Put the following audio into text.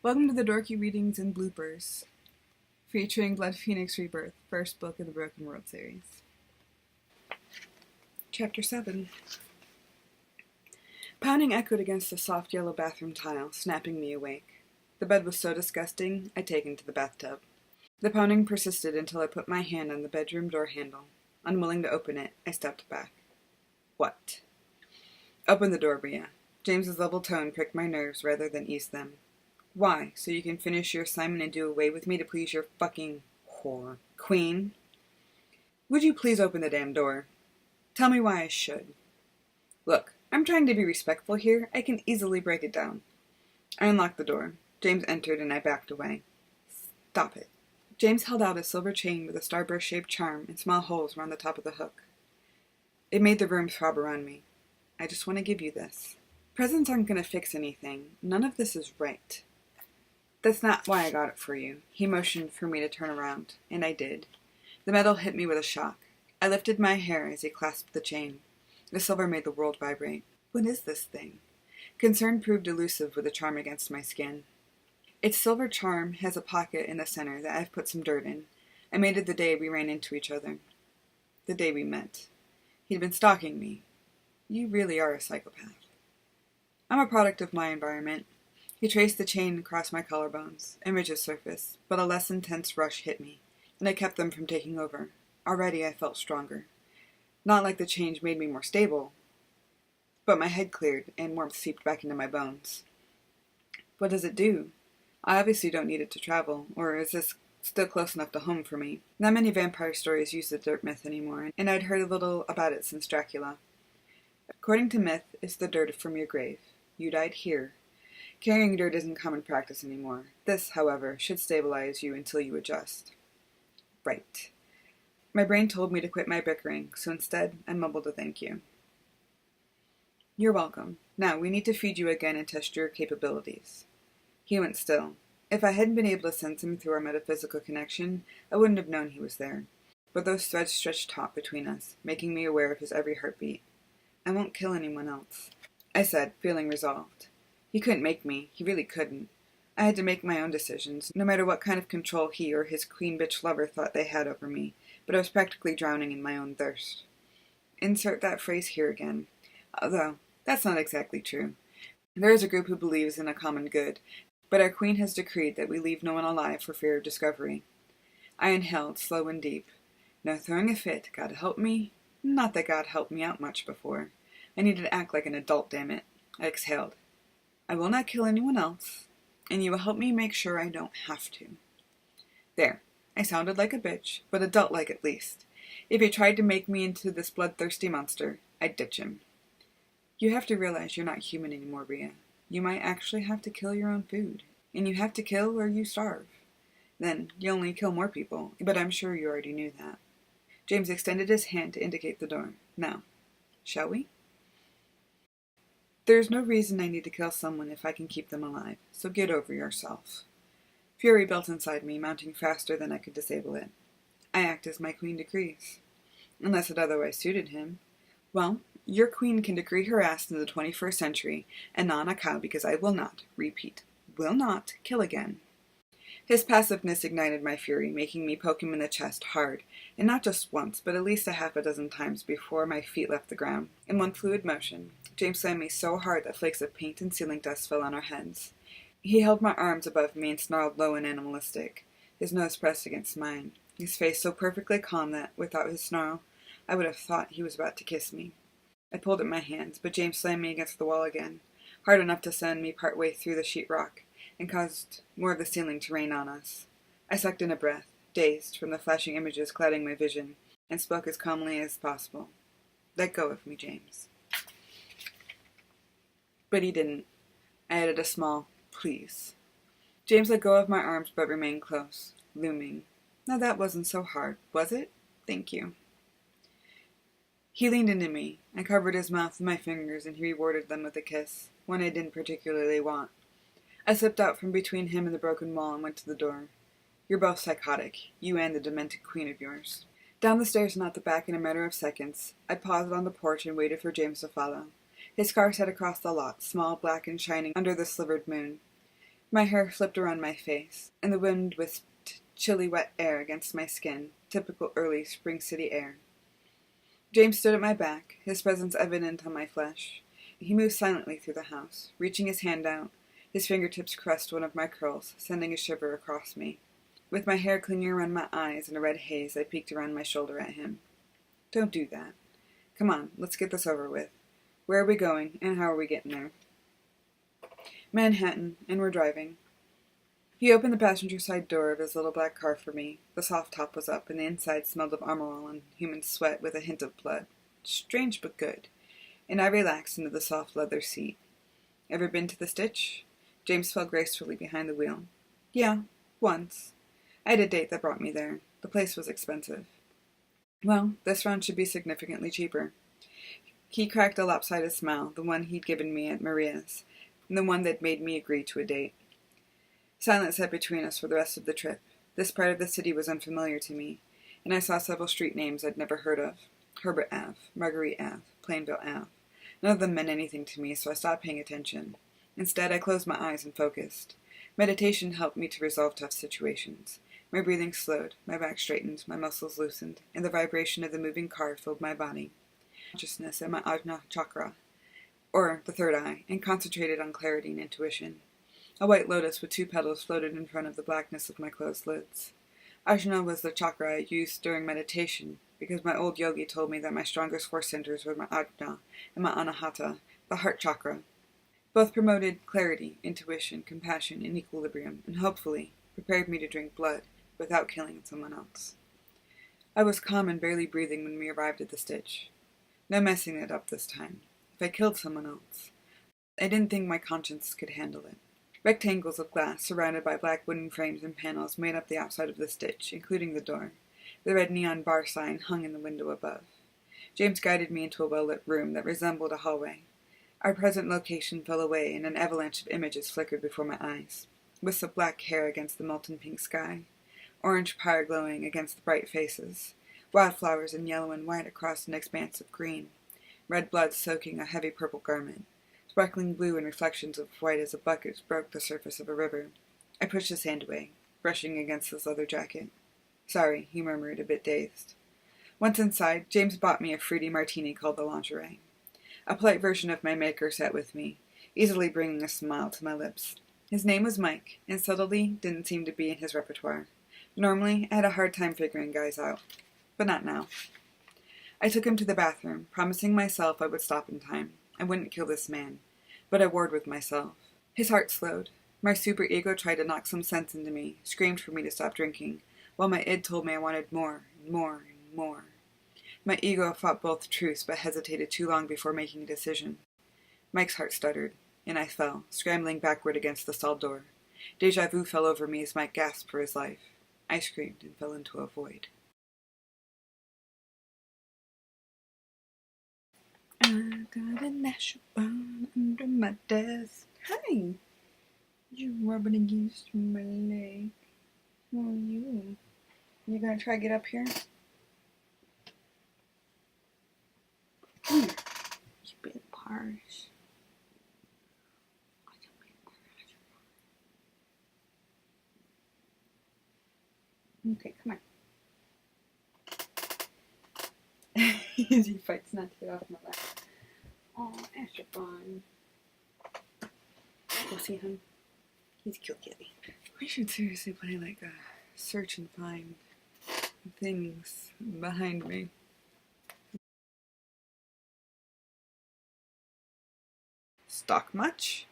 Welcome to the Dorky Readings and Bloopers, featuring Blood Phoenix Rebirth, first book of the Broken World series. Chapter 7. Pounding echoed against the soft yellow bathroom tile, snapping me awake. The bed was so disgusting, I'd taken to the bathtub. The pounding persisted until I put my hand on the bedroom door handle. Unwilling to open it, I stepped back. What? Open the door, Bria. James's level tone pricked my nerves rather than eased them. Why? So you can finish your assignment and do away with me to please your fucking whore queen? Would you please open the damn door? Tell me why I should. Look, I'm trying to be respectful here. I can easily break it down. I unlocked the door. James entered and I backed away. Stop it. James held out a silver chain with a starburst-shaped charm and small holes around the top of the hook. It made the room throb around me. I just want to give you this. Presents aren't going to fix anything. None of this is right. That's not why I got it for you. He motioned for me to turn around, and I did. The metal hit me with a shock. I lifted my hair as he clasped the chain. The silver made the world vibrate. What is this thing? Concern proved elusive with the charm against my skin. Its silver charm has a pocket in the center that I've put some dirt in. I made it the day we ran into each other. The day we met. He'd been stalking me. You really are a psychopath. I'm a product of my environment. He traced the chain across my collarbones and ridge's surface, but a less intense rush hit me, and I kept them from taking over. Already I felt stronger. Not like the change made me more stable, but my head cleared and warmth seeped back into my bones. What does it do? I obviously don't need it to travel, or is this still close enough to home for me? Not many vampire stories use the dirt myth anymore, and I'd heard a little about it since Dracula. According to myth, it's the dirt from your grave. You died here. Carrying dirt isn't common practice anymore. This, however, should stabilize you until you adjust. Right. My brain told me to quit my bickering, so instead I mumbled a thank you. You're welcome. Now, we need to feed you again and test your capabilities. He went still. If I hadn't been able to sense him through our metaphysical connection, I wouldn't have known he was there. But those threads stretched taut between us, making me aware of his every heartbeat. I won't kill anyone else, I said, feeling resolved. He couldn't make me. He really couldn't. I had to make my own decisions, no matter what kind of control he or his queen bitch lover thought they had over me, but I was practically drowning in my own thirst. Insert that phrase here again. Although, that's not exactly true. There is a group who believes in a common good, but our queen has decreed that we leave no one alive for fear of discovery. I inhaled, slow and deep. No throwing a fit. God help me? Not that God helped me out much before. I needed to act like an adult, damn it. I exhaled. I will not kill anyone else, and you will help me make sure I don't have to. There. I sounded like a bitch, but adult-like at least. If he tried to make me into this bloodthirsty monster, I'd ditch him. You have to realize you're not human anymore, Rhea. You might actually have to kill your own food, and you have to kill or you starve. Then you only kill more people, but I'm sure you already knew that. James extended his hand to indicate the door. Now, shall we? There's no reason I need to kill someone if I can keep them alive, so get over yourself. Fury built inside me, mounting faster than I could disable it. I act as my queen decrees. Unless it otherwise suited him. Well, your queen can decree her ass in the 21st century, and not on a cow because I will not, repeat, will not kill again. His passiveness ignited my fury, making me poke him in the chest hard, and not just once, but at least a half a dozen times before my feet left the ground. In one fluid motion, James slammed me so hard that flakes of paint and ceiling dust fell on our heads. He held my arms above me and snarled low and animalistic, his nose pressed against mine, his face so perfectly calm that, without his snarl, I would have thought he was about to kiss me. I pulled at my hands, but James slammed me against the wall again, hard enough to send me part way through the sheetrock, and caused more of the ceiling to rain on us. I sucked in a breath, dazed from the flashing images clouding my vision, and spoke as calmly as possible. Let go of me, James. But he didn't. I added a small, please. James let go of my arms but remained close, looming. Now that wasn't so hard, was it? Thank you. He leaned into me. I covered his mouth with my fingers and he rewarded them with a kiss, one I didn't particularly want. I slipped out from between him and the broken wall and went to the door. You're both psychotic, you and the demented queen of yours. Down the stairs and out the back in a matter of seconds, I paused on the porch and waited for James to follow. His car sat across the lot, small, black, and shining under the slivered moon. My hair flipped around my face, and the wind whisked chilly wet air against my skin, typical early spring city air. James stood at my back, his presence evident on my flesh. He moved silently through the house, reaching his hand out. His fingertips caressed one of my curls, sending a shiver across me. With my hair clinging around my eyes in a red haze, I peeked around my shoulder at him. Don't do that. Come on, let's get this over with. Where are we going, and how are we getting there? Manhattan, and we're driving. He opened the passenger side door of his little black car for me. The soft top was up, and the inside smelled of armor all and human sweat with a hint of blood. Strange but good. And I relaxed into the soft leather seat. Ever been to the Stitch? James fell gracefully behind the wheel. Yeah, once. I had a date that brought me there. The place was expensive. Well, this round should be significantly cheaper. He cracked a lopsided smile, the one he'd given me at Maria's, and the one that made me agree to a date. Silence sat between us for the rest of the trip. This part of the city was unfamiliar to me, and I saw several street names I'd never heard of. Herbert Ave, Marguerite Ave, Plainville Ave. None of them meant anything to me, so I stopped paying attention. Instead, I closed my eyes and focused. Meditation helped me to resolve tough situations. My breathing slowed, my back straightened, my muscles loosened, and the vibration of the moving car filled my body. Consciousness and my Ajna chakra, or the third eye, and concentrated on clarity and intuition. A white lotus with 2 petals floated in front of the blackness of my closed lids. Ajna was the chakra I used during meditation, because my old yogi told me that my strongest 4 centers were my Ajna and my Anahata, the heart chakra. Both promoted clarity, intuition, compassion, and equilibrium, and hopefully prepared me to drink blood without killing someone else. I was calm and barely breathing when we arrived at the Stitch. No messing it up this time. If I killed someone else, I didn't think my conscience could handle it. Rectangles of glass surrounded by black wooden frames and panels made up the outside of the Stitch, including the door. The red neon bar sign hung in the window above. James guided me into a well-lit room that resembled a hallway. Our present location fell away, and an avalanche of images flickered before my eyes. Wisps of black hair against the molten pink sky. Orange pyre glowing against the bright faces. Wildflowers in yellow and white across an expanse of green. Red blood soaking a heavy purple garment. Sparkling blue and reflections of white as a bucket broke the surface of a river. I pushed his hand away, brushing against his leather jacket. Sorry, he murmured, a bit dazed. Once inside, James bought me a fruity martini called the lingerie. A polite version of my maker sat with me, easily bringing a smile to my lips. His name was Mike, and subtlety didn't seem to be in his repertoire. Normally, I had a hard time figuring guys out, but not now. I took him to the bathroom, promising myself I would stop in time. I wouldn't kill this man, but I warred with myself. His heart slowed. My superego tried to knock some sense into me, screamed for me to stop drinking, while my id told me I wanted more, and more, and more. My ego fought both truths, but hesitated too long before making a decision. Mike's heart stuttered, and I fell, scrambling backward against the stall door. Deja vu fell over me as Mike gasped for his life. I screamed and fell into a void. I got a national bond under my desk. Hi! You rubbing against my leg. Oh, you gonna try to get up here? Come here. You big pars. Okay, come on. He fights not to get off my lap. Oh, Asher fun. Go see him. He's a cute kitty. We should seriously play like a search and find things behind me. Stock much?